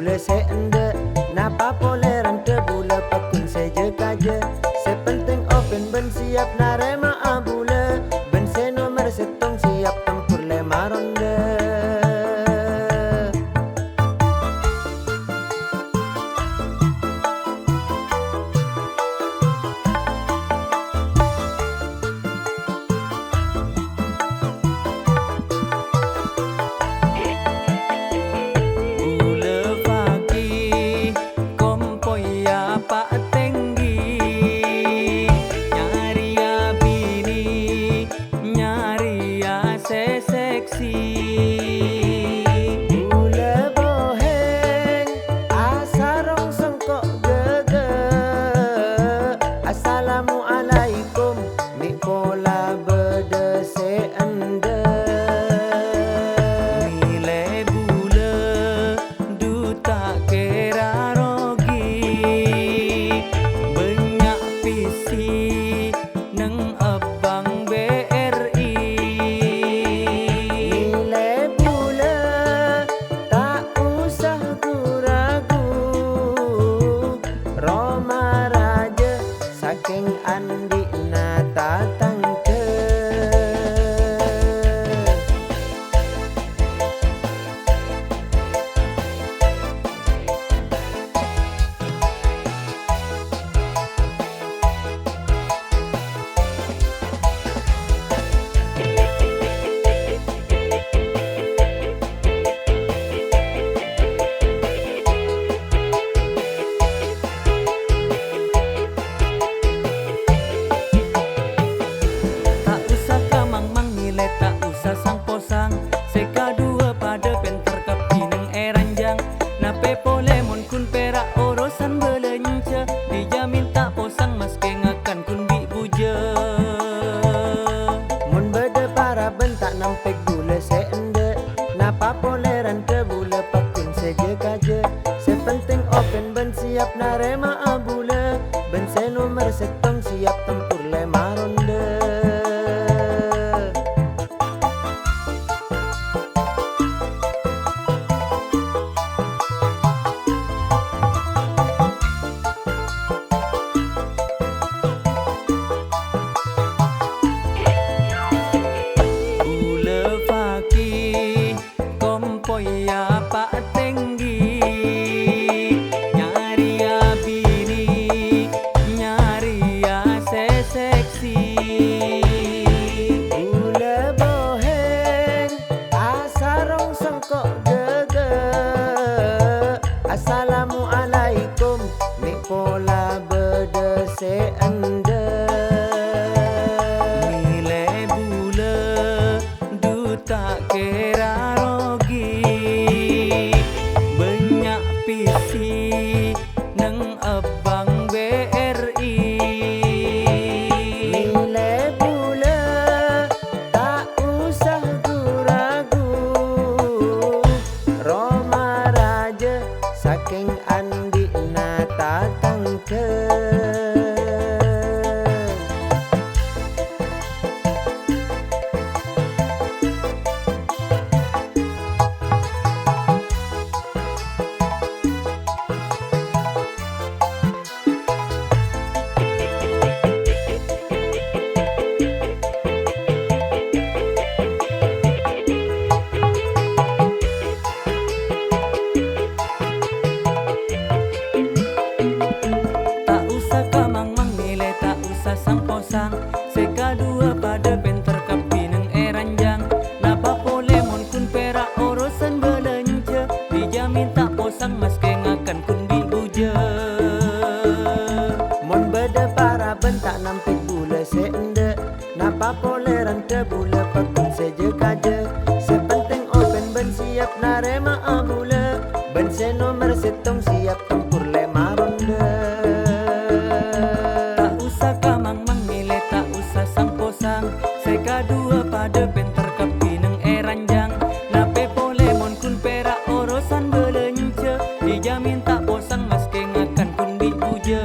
bula se ende napa poleran te bula pakun seje kaje sepenting open ben siap narema abule ben se nomor setong siap tempur lema ronde. Bula boheng asarong sengkok gege. Assalamualaikum mi pola bede se ende. Nilai bula duta kera rogi banyak visi neng abang BRI. Saking andi nata tangke Nape polemon kun perak orosan belenca dijamin tak posang maske ngakan kun bi buja. Mun bede para bentak nampek gula se ende napa poleran te bula pakun seje kaje sepenting open ben siap narema abule ben se nomor setong siap tempur lema ronde. Ya Pak Tenggi nyari ya bini nyari ya seksi. Bula boheng asarong sengkok gege. Assalamualaikum mi pola bede se ende. Nilai bula duta kera visi neng abang BRI. Nilai bula tak usah ragu. Roma raja saking andi nata tangke. Seka dua pada penter kapi neng eranjang napa polemon kun perak orosan belenca dijamin tak posang maske ngakan kun bi buja. Mon bede para bentak nampik bula se ende napa poleran te bula pakun seje kaje sepenting open ben siap narema abule ben se nomor setong siap tempur lema ronde. Seka dua pada penter kapi neng eranjang nape polemon kun perak orosan belenca dijamin tak posang maske ngakan kun bi buja.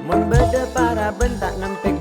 Mon bede para bentak nampik